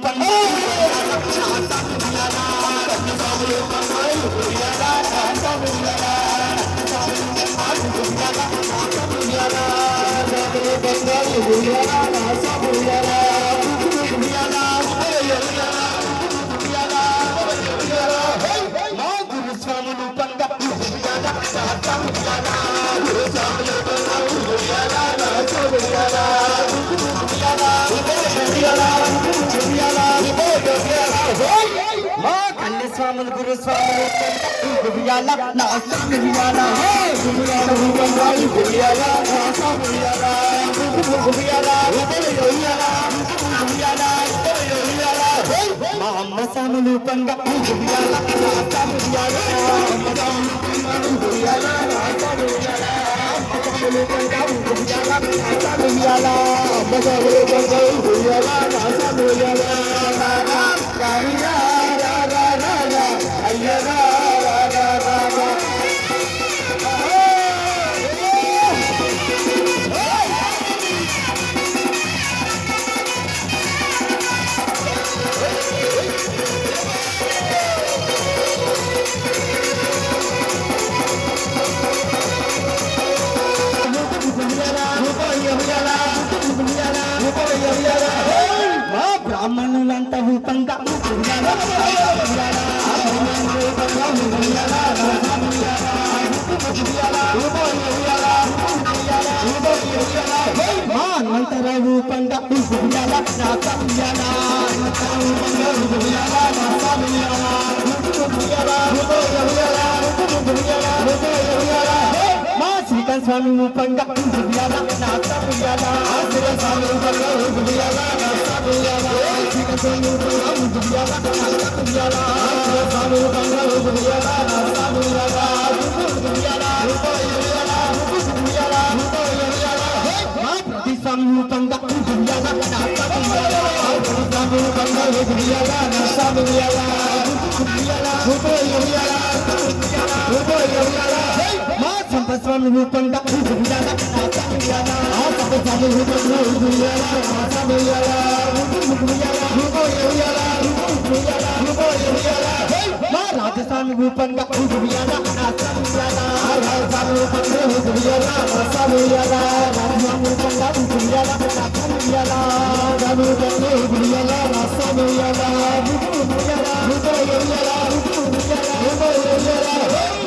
కన్యస్వాములు గురుస్వాములు మా అమ్మ సాములు పంగ హనుమంతరావు పండ ఉయ్యాల నా సమయాల మా శ్రీకాంత్ స్వామి పండ ఉయ్యాల నా సమయాల స్వామి పండ ఉయ్యాల నా సమయాల శ్రీకాంత్ స్వామి పండ ఉయ్యాల నా సమయాల స్వామి పండ ఉయ్యాల నా సమయాల సమూపంగా ఉయ్యాల నా సమయాల సమూపంగా ఉయ్యాల నా సమయాల మా సంపస్వామి రూపంగా ఉయ్యాల నా సమయాల సంపస్వామి రూపంగా ఉయ్యాల నా సమయాల మా రాజస్వామి రూపంగా ఉయ్యాల నా సమయాల రాజస్వామి రూపంగా ఉయ్యాల నా సమయాల రాజస్వామి రూపంగా ఉయ్యాల నా సమయాల రాజస్వామి ఉయ్యాల నా సమయాల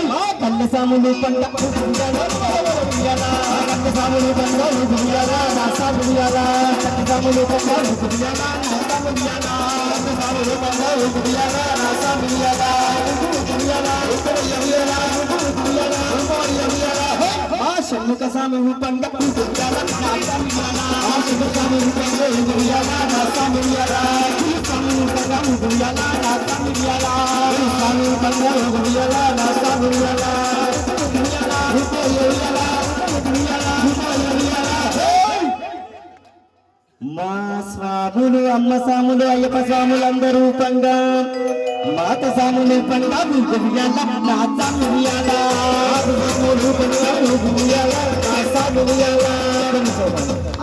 మా కన్నసాములు పండ ఉయ్యాల కన్నసాములు పండ ఉయ్యాల నా సమయాల కన్నసాములు పండ ఉయ్యాల నా సమయాల కన్నసాములు పండ ఉయ్యాల నా సమయాల మా షణ్ముఖ స్వామి పండ ఉయ్యాల నా సమయాల మా షణ్ముఖ స్వామి పండ ఉయ్యాల నా సమయాల స్వామి పండ ఉయ్యాల నా సమయాల స్వామి పండ ఉయ్యాల నా సమయాల మా స్వాములు అమ్మ స్వాములు అయ్యప్ప స్వాములు అందరూ పంగా మాత స్వాములు పంగా ఉయ్యాల నా సమయాల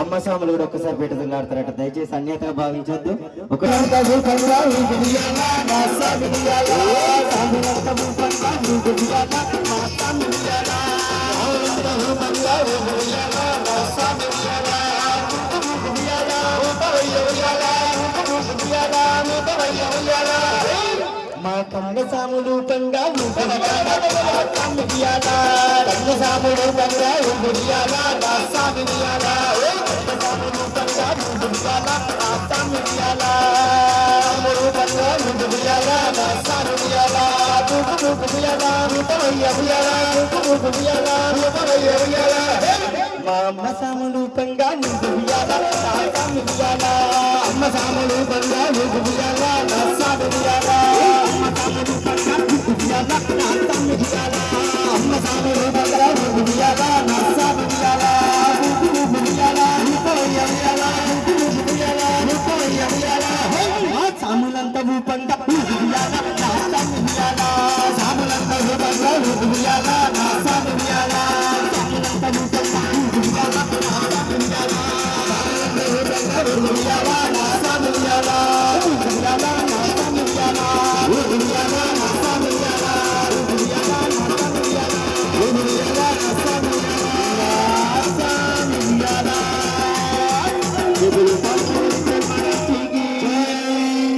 అమ్మ స్వాములు కూడా ఒక్కసారి పెట్టదని ఆడతారట దయచేసి అన్యతగా భావించొద్దు ఒక మా కన్న సాములు పంగా కన్న సాములు పంగా మా అమ్మ సాములు పంగా అమ్మ సాములు పంగా నా సాముయాల అమ్మ సాములు పంగా నా సాముయాల సాములంత పంట సాములంత నా సాముయాల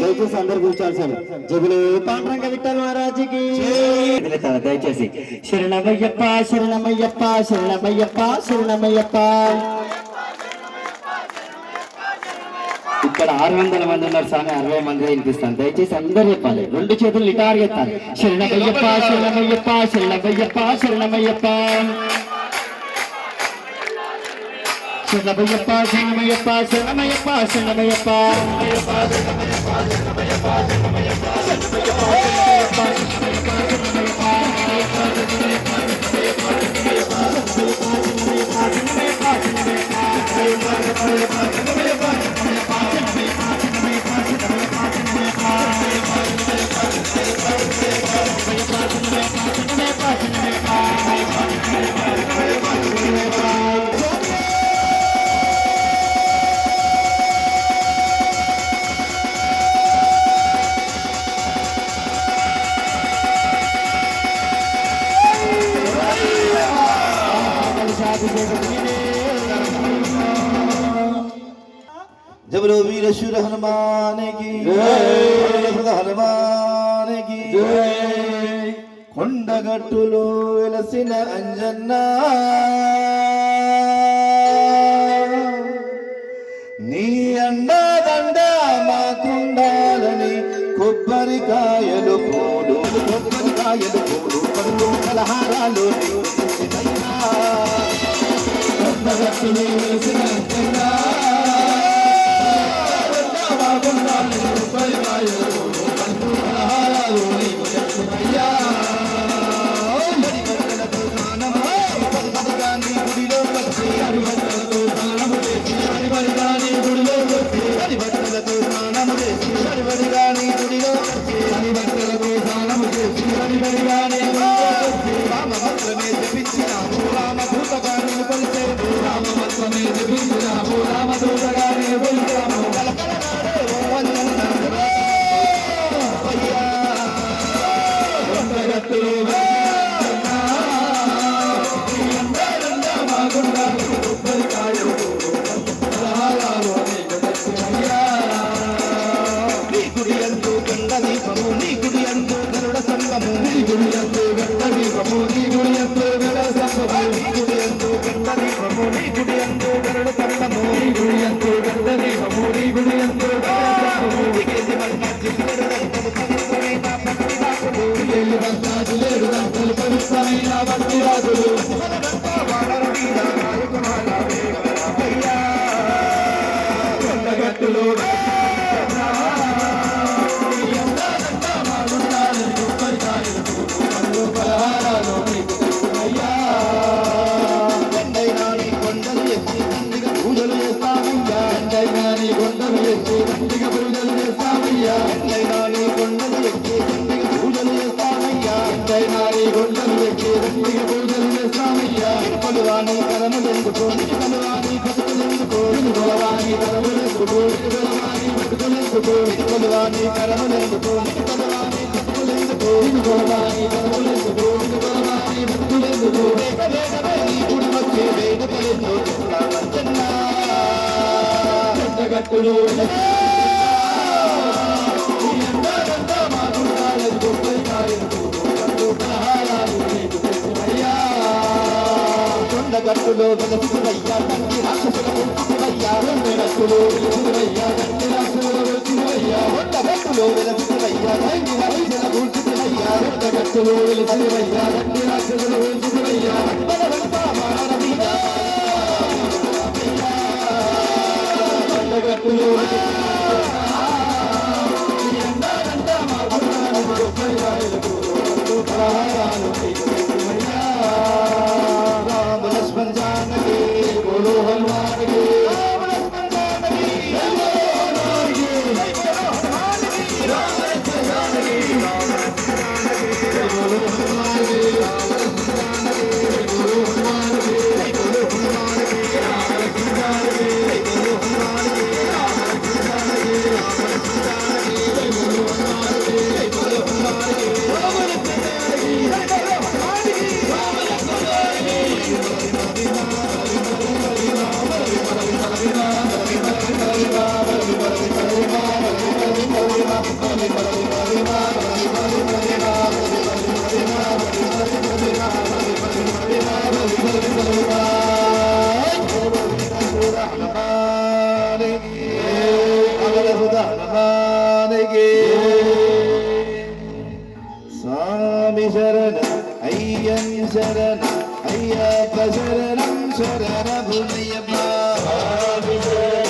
దయచేసి అందరు కూర్చోాల్సింది జగులు పాండ్రంగ విఠల్ మహారాజుకి దయచేసి శరణమయ్యప్ప శరణమయ్యప్ప శరణమయ్యప్ప శరణమయ్యప్ప. ఇక్కడ 600 మంది ఉన్నారు స్వామి, 60 మంది వినిపిస్తాను. దయచేసి అందరూ చెప్పాలి, 2 చేతులు నిటారుగా ఎత్తాలి. శరణమయ్యప్ప శరణమయ్యప్ప శరణమయ్యప్ప శరణమయ్యప్ప శరణమయ్యప్ప శరణమయ్యప్ప శరణమయ్యప్ప శరణమయ్యప్ప ఎవరో వీరశూర హనుమానికి హనుమానికి కొండగట్టులో వెలసిన అంజన్న నీ అండదండ మాకుండాలని కొబ్బరికాయలు పోడు పళ్ళు కలహారాలు కొండగట్టులో వెలసిన అంజన్న కొండగట్టులో వెలసివయ్యా తండ్రి రాక్షసుల పుట్టివయ్యా కొండగట్టులో వెలసివయ్యా తండ్రి రాక్షసుల పుట్టివయ్యా కొండగట్టులో వెలసివయ్యా తండ్రి రాక్షసుల పుట్టివయ్యా కొండగట్టులో వెలసివయ్యా తండ్రి రాక్షసుల పుట్టివయ్యా బలవంతా మానవీయ కొండగట్టులో స్వామి శరణ అయ్యన్ శరణ అయ్యప్ప శరణం శరణ భూమయ్యప్ప స్వామి శరణ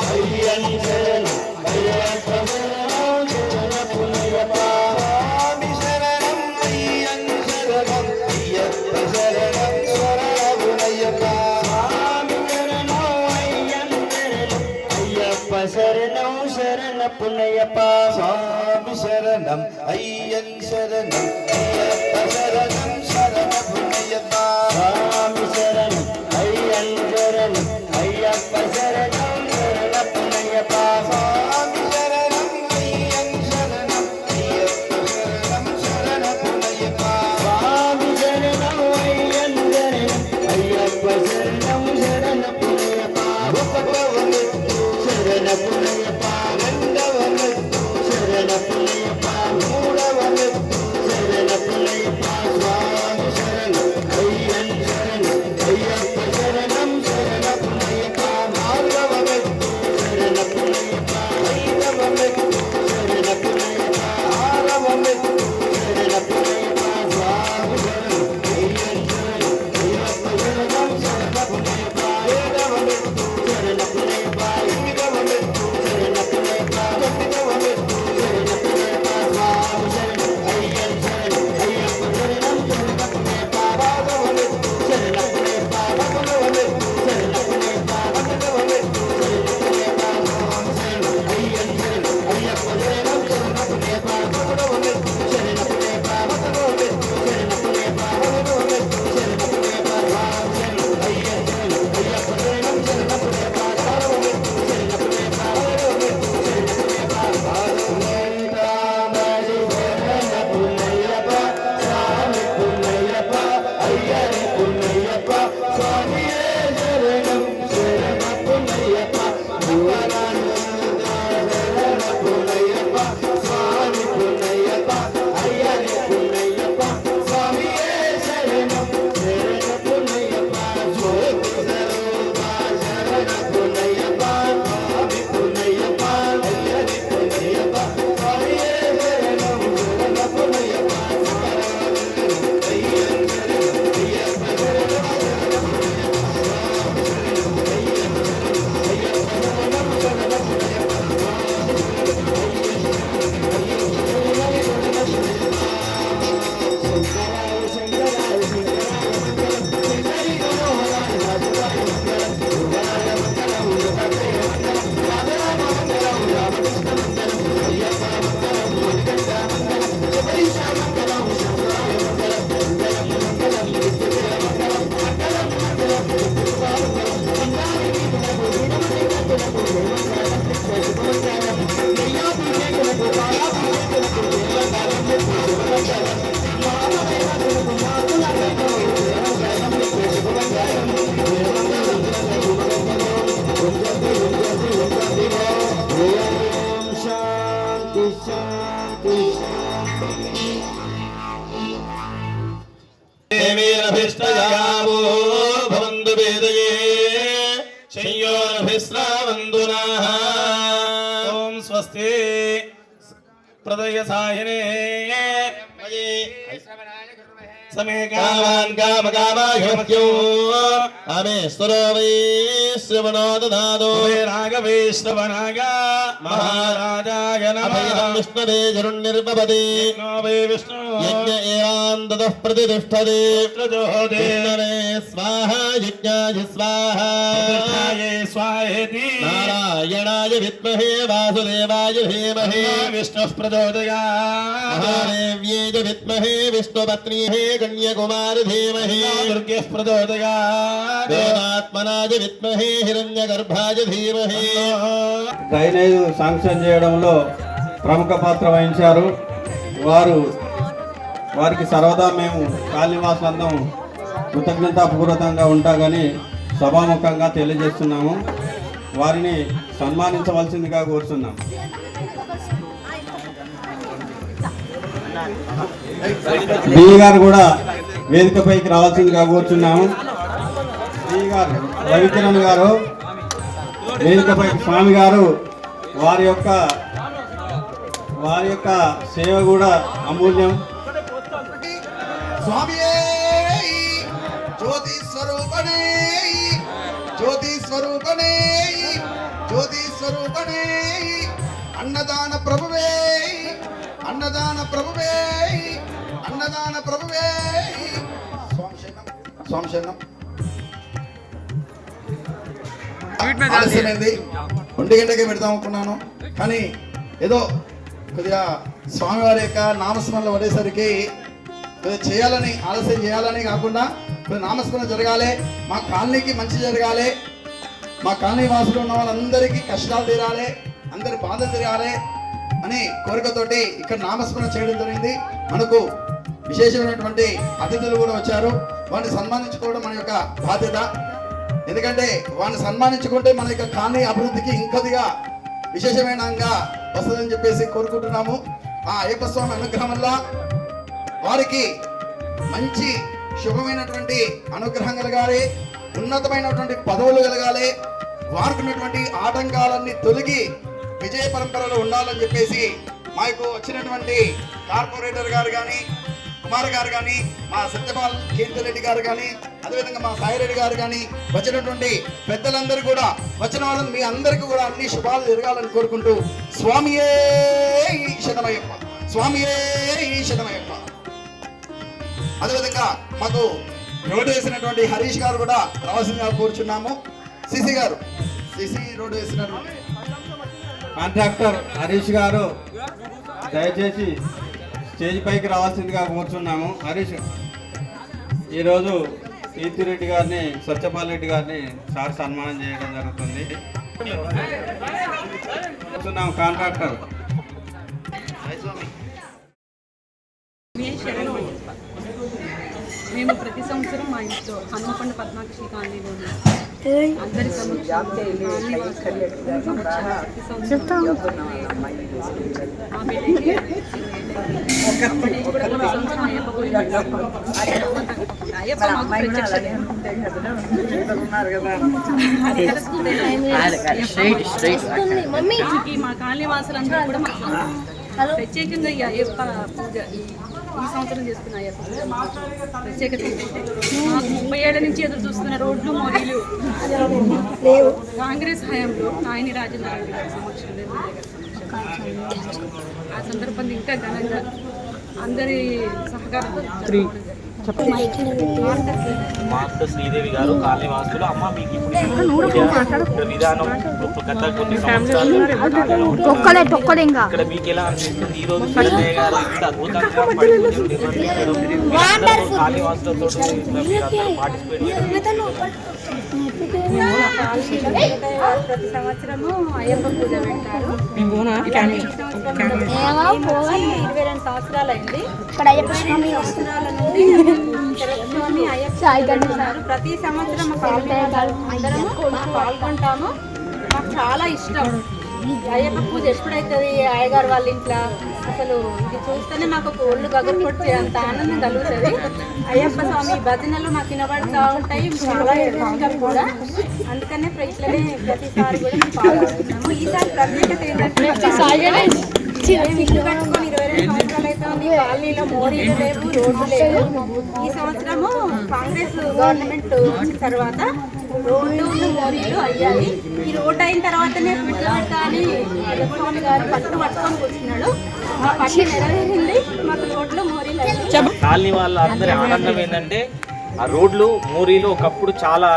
అయ్యన్ శరణ అయ్యప్ప శరణం శరణ భూమయ్యప్ప స్వామి శరణం అయ్యన్ శరణం అయ్యప్ప శరణం శరణ భూమయ్యప్ప స్వామి శరణం అయ్యన్ శరణం అయ్యప్ప శరణం శరణ పుణయ్యప్ప స్వామి శరణం అయ్యన్ శరణం అయ్యప్ప శరణం శరణ పుణయ్యప్ప స్వామి శరణం అయ్యన్ శరణం అయ్యప్ప శరణం శరణ పుణయ్యప్ప స్వామి శరణం అయ్యన్ శరణం అయ్యప్ప శరణం శరణ పుణయ్యప్ప స్వామి శరణం అయ్యన్ శరణం అయ్యప్ప శరణం శరణ పుణయ్యప్ప శరణ పుణయ్యప్ప శ్రీరభిష్టయావో భవంతు వేదయే శయ్యోరభిశ్రావంతు నః. ఓం స్వస్తి ప్రదయ సాయనే సమే కామాన్ కామకామాయమత్యో అమే స్తరో వై శ్రవణో దదాదో రాఘవే శ్రవణాగ మహారాజాయ నమః. విష్ణవే జరుణ్నిర్భవతి విష్ణు యజ్ఞ ఏవాంతః ప్రతిష్ఠతే విష్ణవే స్వాహా యజ్ఞాయ స్వాహా స్వాహేతి నారాయణాయ విద్మహే వాసుదేవాయ ధీమహి విష్ణుః ప్రచోదయాత్ మహాదేవ్యై చ విద్మహే విష్ణుపత్న్యై కన్యాకుమారి ధీమహి దుర్గేః ప్రచోదయాత్ దేవాత్మనాయ విద్మహే హిరణ్యగర్భాయ ధీమహి. డ్రైనేజ్ శాంక్షన్ చేయడంలో ప్రముఖ పాత్ర వహించారు. వారికి సర్వదా మేము కాలనీవాసులందరం కృతజ్ఞతాపూర్వకంగా ఉంటామని సభాముఖంగా తెలియజేస్తున్నాము. వారిని సన్మానించవలసిందిగా కోరుతున్నాం. బి గారు కూడా వేదికపైకి రావాల్సిందిగా కోరుచున్నాము. బి గారు రవికిరణ్ గారు వేదికపైకి, స్వామి గారు వారి యొక్క సేవ కూడా అమూల్యం. స్వామియే జ్యోతి స్వరూపణే జ్యోతి స్వరూపణే జ్యోతి స్వరూపణే అన్నదాన ప్రభువే అన్నదాన ప్రభువే అన్నదాన ప్రభువే. స్వామి శరణం. ఆలస్యమైంది, 1 గంటకే పెడతాం అనుకున్నాను, కానీ ఏదో కొద్దిగా స్వామివారి యొక్క నామస్మరణలు పడేసరికి చేయాలని, ఆలస్యం చేయాలని కాకుండా నామస్మరణ జరగాలి, మా కాలనీకి మంచి జరగాలి, మా కాలనీ వాసులు ఉన్న వాళ్ళందరికీ కష్టాలు తీరాలి, అందరి బాధలు తీరాలి అని కోరికతోటి ఇక్కడ నామస్మరణ చేయడం జరిగింది. మనకు విశేషమైనటువంటి అతిథులు కూడా వచ్చారు. వారిని సన్మానించుకోవడం మన యొక్క బాధ్యత. ఎందుకంటే వారిని సన్మానించుకుంటే మన యొక్క కాలనీ అభివృద్ధికి ఇంకొద్దిగా విశేషమైనగా వస్తుందని చెప్పేసి కోరుకుంటున్నాము. ఆ అయ్యప్ప స్వామి అనుగ్రహం వల్ల వారికి మంచి శుభమైనటువంటి అనుగ్రహం కలగాలి, ఉన్నతమైనటువంటి పదవులు కలగాలి, వారికి ఉన్నటువంటి ఆటంకాలన్నీ తొలగి విజయ పరంపరలో ఉండాలని చెప్పేసి మాకు వచ్చినటువంటి కార్పొరేటర్ గారు కానీ, కుమార్ గారు కానీ, మా సత్యపాల్ కీర్తిరెడ్డి గారు కానీ, అదేవిధంగా మా సాయిరెడ్డి గారు కానీ, వచ్చినటువంటి పెద్దలందరూ కూడా, వచ్చిన వాళ్ళని మీ అందరికీ కూడా అన్ని శుభాలు జరగాలని కోరుకుంటూ స్వామియే శరణమయ్యప్ప, స్వామియే శరణమయ్యప్ప. అదేవిధంగా మాకు రోడ్డు వేసినటువంటి హరీష్ గారు కూడా రావాల్సిందిగా కోరుచున్నాము. సిసి గారు, సిసి రోడ్డు వేసినటువంటి కాంట్రాక్టర్ హరీష్ గారు దయచేసి స్టేజ్ పైకి రావాల్సిందిగా కోరుచున్నాము. హరీష్, ఈరోజు కీర్తిరెడ్డి గారిని, సత్యపాల్ రెడ్డి గారిని సార్ సన్మానం చేయడం జరుగుతుంది. కాంట్రాక్టర్ మేము ప్రతి సంవత్సరం మా ఇంట్లో హనుమకొండ పద్మాక్షి కాలనీలోని అందరి మా కాలనీ వాసులందరూ కూడా ప్రత్యేకంగా ఈ అయ్యప్ప పూజ ఈ సంవత్సరం చేస్తున్న అయ్యప్ప పూజ ప్రత్యేకత ఏంటంటే మాకు 30 ఏళ్ల నుంచి ఎదురు చూస్తున్న రోడ్లు మొదలు కాంగ్రెస్ హయాంలో నాయని రాజేంద్ర గారి సమక్షంలో ఆ సందర్భంగా ఇంకా ఘనంగా అందరి సహకారంతో మాస్త శ్రీదేవి గారు కాలనీ వాసులు. అమ్మ మీకు ఇప్పుడు విధానం గత కొన్ని సంవత్సరాలు ఇక్కడ మీకు ఎలా అనిపిస్తుంది? ఈ రోజు శ్రీదేవి గారు ఇంత అద్భుతంగా కాలనీ వాసులతో పార్టిసిపేట్ ప్రతి సంవత్సరము అయ్యప్ప పూజ పెట్టారు. 22 సంవత్సరాలు అయింది. ప్రతి సంవత్సరం అందరము పాల్గొంటాము. మాకు చాలా ఇష్టం అయ్యప్ప పూజ ఎప్పుడైతుంది అయ్యగారు వాళ్ళ ఇంట్లో అసలు ఇది చూస్తేనే మాకు ఒక ఒళ్ళు గగరు కొట్టి అంత ఆనందం కలుగుతుంది. అయ్యప్ప స్వామి భజనలు మాకు వినబడుతూ ఉంటాయి, చాలా ఇష్టం కూడా. అందుకనే ఇట్లనే ప్రతిసారి కూడా మేము పాల్గొంటున్నాము. ఈసారి ప్రత్యేకత ఏంటంటే మేము ఇల్లు కట్టుకొని 22 సంవత్సరాలు అవుతుంది. కాలనీలో మోరీలు లేవు, రోడ్డు లేవు. ఈ సంవత్సరము కాంగ్రెస్ గవర్నమెంట్ వచ్చిన తర్వాత రోడ్లు మోరీలు అయ్యాయి. ఈ రోడ్డు అయిన తర్వాతనే పెడతా అని స్వామి గారు పట్టు పట్టుకొని కూర్చున్నాడు. ఆ పట్టు నెరవేరింది, మాకు రోడ్లు మోరీలు అయ్యాయి. కాలనీ వాళ్ళ అందరి ఆనందం ఏంటంటే ఆ రోడ్లు మోరీలు ఒకప్పుడు చాలా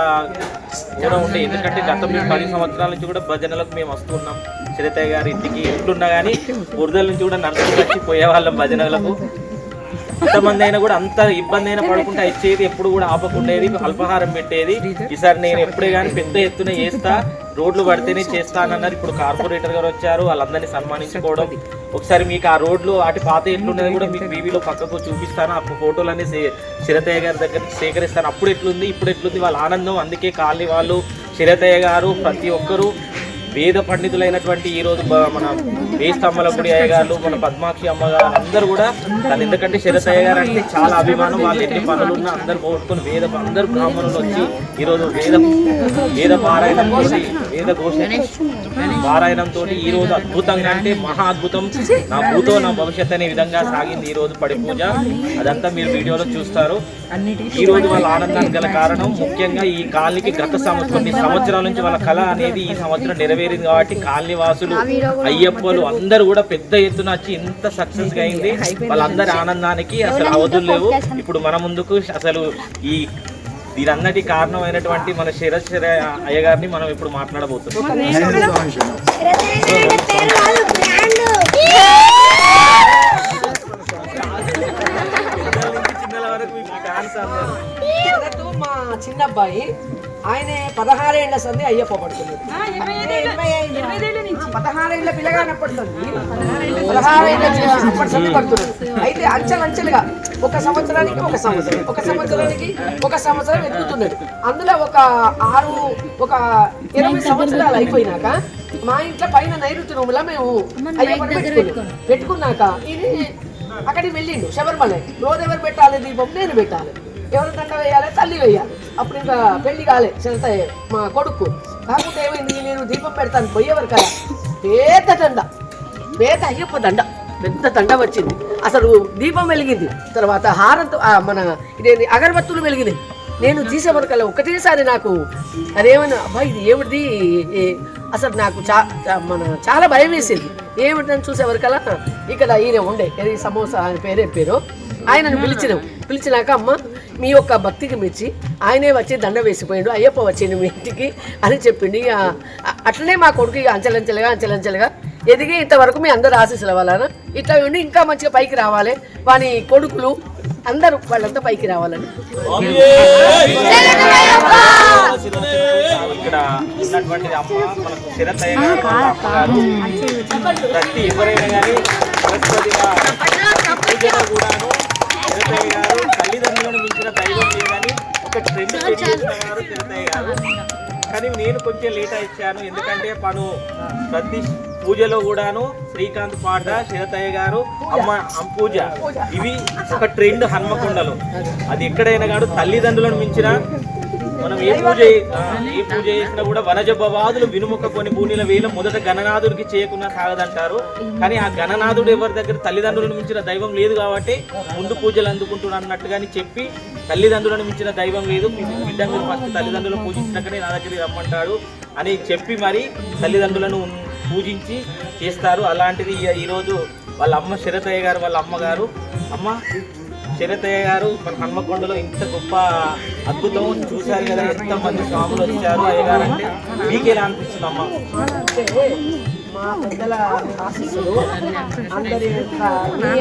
కూడా ఉంటాయి. ఎందుకంటే గతంలో 10 సంవత్సరాల నుంచి కూడా భజనలకు మేము వస్తున్నాం. చిరతయ్య గారి ఇంటికి ఎట్లున్నా కానీ బురదల నుంచి కూడా నడుచుకు వచ్చి పోయేవాళ్ళం భజనలకు. ఎంతమంది అయినా కూడా అంత ఇబ్బంది అయినా పడుకుంటా ఇచ్చేది, ఎప్పుడు కూడా ఆపకుండేది, అల్పాహారం పెట్టేది. ఈసారి నేను ఎప్పుడే కానీ పెద్ద ఎత్తున చేస్తా, రోడ్లు పడితేనే చేస్తానన్నారు. ఇప్పుడు కార్పొరేటర్ గారు వచ్చారు, వాళ్ళందరినీ సన్మానించుకోవడం. ఒకసారి మీకు ఆ రోడ్లు వాటి పాత ఎట్లున్నది కూడా మీకు టీవీలో పక్కకు చూపిస్తాను. అప్పుడు ఫోటోలన్నీ చిరతయ్య గారి దగ్గర సేకరిస్తాను. అప్పుడు ఎట్లుంది ఇప్పుడు ఎట్లుంది వాళ్ళ ఆనందం. అందుకే కాలనీ వాళ్ళు, చిరతయ్య గారు, ప్రతి ఒక్కరూ వేద పండితులైనటువంటి ఈరోజు మన వేస్తమ్మల గుడి అయ్యగారు, మన పద్మాక్షి అమ్మగారు అందరూ కూడా తను, ఎందుకంటే చిరతయ్య గారు అంటే చాలా అభిమానం. వాళ్ళు ఎన్ని పనులున్నా అందరు పోగొట్టుకుని అందరు బ్రాహ్మణులు వచ్చి ఈరోజు వేద పారాయణంతో, వేద ఘోష పారాయణంతో ఈరోజు అద్భుతంగా, అంటే మహా అద్భుతం, నా భూతో నా భవిష్యత్ అనే విధంగా సాగింది ఈరోజు పడి పూజ. అదంతా మీరు వీడియోలో చూస్తారు. ఈరోజు వాళ్ళ ఆనందానికి గల కారణం ముఖ్యంగా ఈ కాలనీకి గత కొన్ని సంవత్సరాల నుంచి వాళ్ళ కళ అనేది ఈ సంవత్సరం నెరవేరింది కాబట్టి కాలనీ వాసులు, అయ్యప్పలు అందరూ కూడా పెద్ద ఎత్తున వచ్చి ఇంత సక్సెస్ గా అయింది. వాళ్ళందరి ఆనందానికి అసలు అవధులు లేవు. ఇప్పుడు మన ముందుకు అసలు దీనందటి కారణమైనటువంటి మన శిరశ్చర అయ్యగారిని మనం ఇప్పుడు మాట్లాడబోతున్నాం. మా చిన్నబ్బాయి ఆయన 16 ఏళ్ల సంది అయ్యప్ప పడుతుంది. 16 ఏళ్ల పిల్లగానప్పటి సంది 16 ఏళ్ల సంది పడుతుంది. అయితే అంచెలంచెలుగా ఒక సంవత్సరానికి ఒక సంవత్సరం ఎదుగుతున్నాడు. అందులో ఒక 20 సంవత్సరాలు అయిపోయినాక మా ఇంట్లో పైన నైరుతి రూములో మేము అయ్యప్పని పెట్టుకున్నాక ఇది అక్కడికి వెళ్ళిండు శబరిమల. రోజు ఎవరు పెట్టాలి దీపం? నేను పెట్టాలి. ఎవరు దండ వేయాలి? తల్లి వేయాలి. అప్పుడు ఇంకా పెళ్లి కాలే చిరతయ్య మా కొడుకు. కాకపోతే ఏమైంది, నేను దీపం పెడతాను పోయేవారు కదా, పేద అయ్యప్ప దండ, పెద్ద దండ వచ్చింది. అసలు దీపం వెలిగింది, తర్వాత హారంతో మన ఇదేంటి అగరబత్తులు వెలిగినాయి. నేను తీసేవరకల్లా ఒకటేసారి నాకు అదేమన్నా అబ్బాయి ఇది ఏమిటి, అసలు నాకు చాలా భయం వేసింది. ఏమిటని చూసేవరకల్లా ఇక్కడ ఈయన ఉండే సమోసా ఆయన పేరు ఆయనను పిలిచినాక అమ్మ మీ యొక్క భక్తికి మెచ్చి ఆయనే వచ్చి దండ వేసిపోయాడు, అయ్యప్ప వచ్చిండు మీ ఇంటికి అని చెప్పిండు. అట్లనే మా కొడుకు అంచెలంచెలుగా ఎదిగి ఇంతవరకు మీ అందరు ఆశీస్సులు అవ్వాలని, ఇట్లా ఉండి ఇంకా మంచిగా పైకి రావాలి, వాని కొడుకులు అందరూ వాళ్ళంతా పైకి రావాలని. ఇక్కడ ఉన్నటువంటి అమ్మ మనకు చిరతయ్య గారు, ప్రతి ఎవరైనా కానీ సరస్వతిగా పూజలో కూడాను చిరతయ్య గారు తల్లిదండ్రులను మించిన దైవం లేదని ఒక ట్రెండ్ గారు చిరతయ్య గారు. కానీ నేను కొంచెం లేట్ ఇచ్చాను, ఎందుకంటే పను ప్రతి పూజలో కూడాను శ్రీకాంత్ పాట, చిరతయ్య గారు, అమ్మ పూజ, ఇవి ఒక ట్రెండ్ హన్మకొండలో. అది ఎక్కడైనా కాదు, తల్లిదండ్రులను మించిన మనం ఏ పూజ చేసినా కూడా వనజ భవాదులు వినుముఖ కొని భూనిల వేల మొదట గణనాథుడికి చేయకుండా సాగదంటారు. కానీ ఆ గణనాథుడు ఎవరి దగ్గర తల్లిదండ్రులను మించిన దైవం లేదు కాబట్టి ముందు పూజలు అందుకుంటున్నాడు అన్నట్టుగాని చెప్పి, తల్లిదండ్రులను మించిన దైవం లేదు, మీ బిడ్డ మీరు ఫస్ట్ తల్లిదండ్రులను పూజించినాకనే నా దగ్గరికి రమ్మంటాడు అని చెప్పి మరి తల్లిదండ్రులను పూజించి చేస్తారు. అలాంటిది ఈరోజు వాళ్ళ అమ్మ చిరతయ్య గారు, వాళ్ళ అమ్మగారు అమ్మ చిరతయ్య గారు మన హన్మకొండలో ఇంత గొప్ప అద్భుతం చూశారు కదా, ఎంతమంది స్వాములు వచ్చారు. అయ్యగారు అంటే మీకు ఎలా అనిపిస్తుంది అమ్మ? మా పెద్దల ఆశీస్సులు, అందరి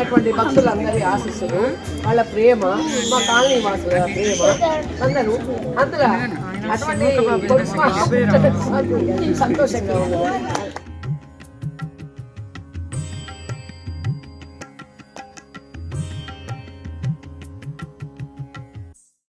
అటువంటి భక్తులందరి ఆశీస్సులు, వాళ్ళ ప్రేమ, మా కాలనీ వాసుల ప్రేమ, అందరూ అందులో అటువంటి సంతోషంగా ఉన్నారు.